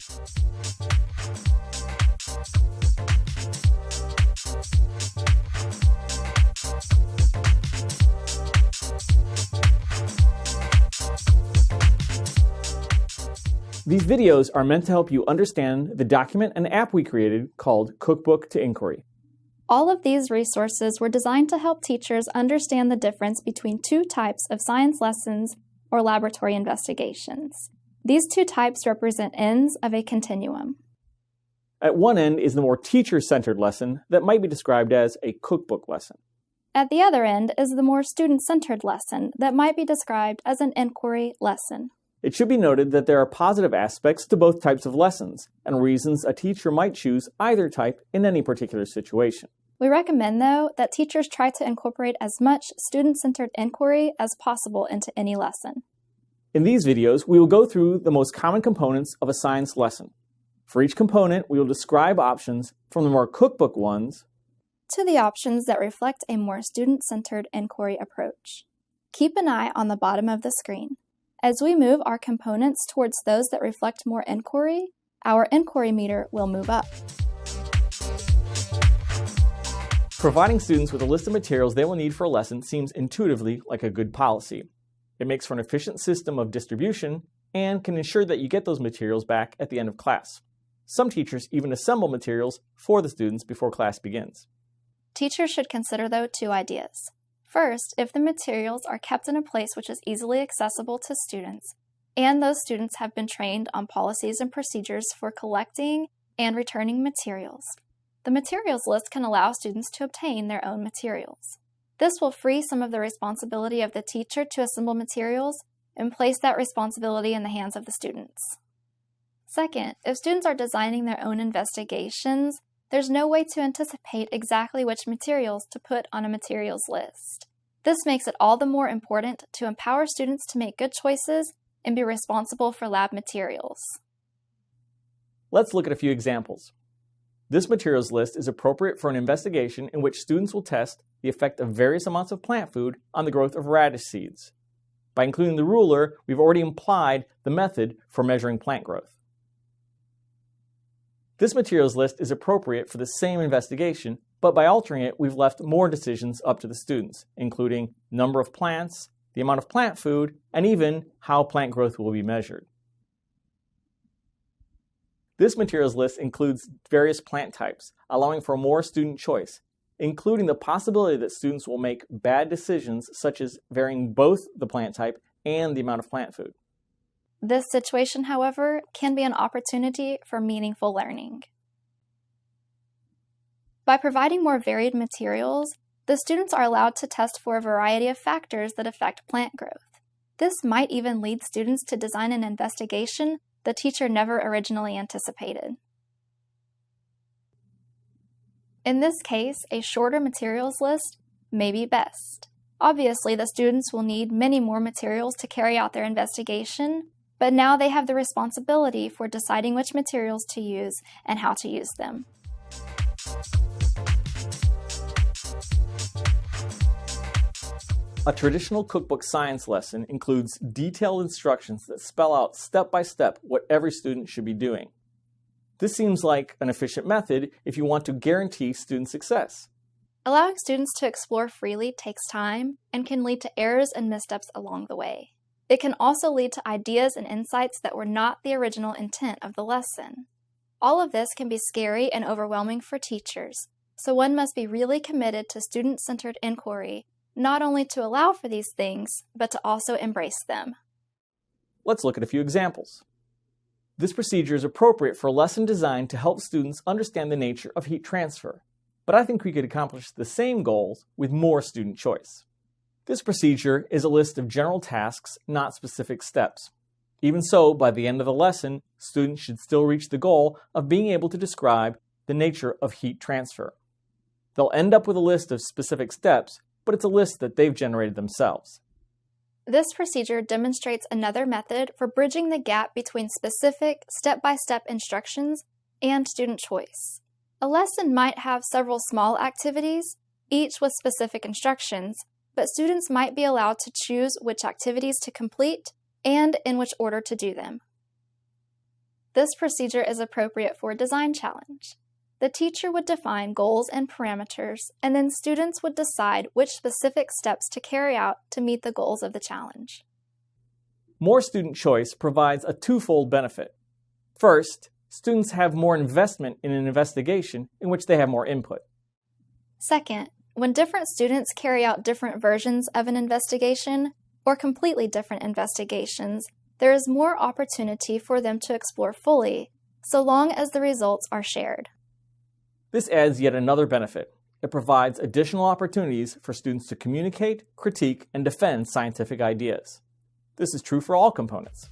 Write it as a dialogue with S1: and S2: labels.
S1: These videos are meant to help you understand the document and app we created called Cookbook to Inquiry.
S2: All of these resources were designed to help teachers understand the difference between two types of science lessons or laboratory investigations. These two types represent ends of a continuum.
S1: At one end is the more teacher-centered lesson that might be described as a cookbook lesson.
S2: At the other end is the more student-centered lesson that might be described as an inquiry lesson.
S1: It should be noted that there are positive aspects to both types of lessons and reasons a teacher might choose either type in any particular situation.
S2: We recommend, though, that teachers try to incorporate as much student-centered inquiry as possible into any lesson.
S1: In these videos, we will go through the most common components of a science lesson. For each component, we will describe options from the more cookbook ones
S2: to the options that reflect a more student-centered inquiry approach. Keep an eye on the bottom of the screen. As we move our components towards those that reflect more inquiry, our inquiry meter will move up.
S1: Providing students with a list of materials they will need for a lesson seems intuitively like a good policy. It makes for an efficient system of distribution and can ensure that you get those materials back at the end of class. Some teachers even assemble materials for the students before class begins.
S2: Teachers should consider, though, two ideas. First, if the materials are kept in a place which is easily accessible to students, and those students have been trained on policies and procedures for collecting and returning materials, the materials list can allow students to obtain their own materials. This will free some of the responsibility of the teacher to assemble materials and place that responsibility in the hands of the students. Second, if students are designing their own investigations, there's no way to anticipate exactly which materials to put on a materials list. This makes it all the more important to empower students to make good choices and be responsible for lab materials.
S1: Let's look at a few examples. This materials list is appropriate for an investigation in which students will test the effect of various amounts of plant food on the growth of radish seeds. By including the ruler, we've already implied the method for measuring plant growth. This materials list is appropriate for the same investigation, but by altering it, we've left more decisions up to the students, including number of plants, the amount of plant food, and even how plant growth will be measured. This materials list includes various plant types, allowing for more student choice, including the possibility that students will make bad decisions such as varying both the plant type and the amount of plant food.
S2: This situation, however, can be an opportunity for meaningful learning. By providing more varied materials, the students are allowed to test for a variety of factors that affect plant growth. This might even lead students to design an investigation the teacher never originally anticipated. In this case, a shorter materials list may be best. Obviously, the students will need many more materials to carry out their investigation, but now they have the responsibility for deciding which materials to use and how to use them.
S1: A traditional cookbook science lesson includes detailed instructions that spell out step by step what every student should be doing. This seems like an efficient method if you want to guarantee student success.
S2: Allowing students to explore freely takes time and can lead to errors and missteps along the way. It can also lead to ideas and insights that were not the original intent of the lesson. All of this can be scary and overwhelming for teachers, so one must be really committed to student-centered inquiry, not only to allow for these things, but to also embrace them.
S1: Let's look at a few examples. This procedure is appropriate for a lesson designed to help students understand the nature of heat transfer, but I think we could accomplish the same goals with more student choice. This procedure is a list of general tasks, not specific steps. Even so, by the end of the lesson, students should still reach the goal of being able to describe the nature of heat transfer. They'll end up with a list of specific steps, but it's a list that they've generated themselves.
S2: This procedure demonstrates another method for bridging the gap between specific, step-by-step instructions and student choice. A lesson might have several small activities, each with specific instructions, but students might be allowed to choose which activities to complete and in which order to do them. This procedure is appropriate for a design challenge. The teacher would define goals and parameters, and then students would decide which specific steps to carry out to meet the goals of the challenge.
S1: More student choice provides a twofold benefit. First, students have more investment in an investigation in which they have more input.
S2: Second, when different students carry out different versions of an investigation, or completely different investigations, there is more opportunity for them to explore fully, so long as the results are shared.
S1: This adds yet another benefit. It provides additional opportunities for students to communicate, critique, and defend scientific ideas. This is true for all components.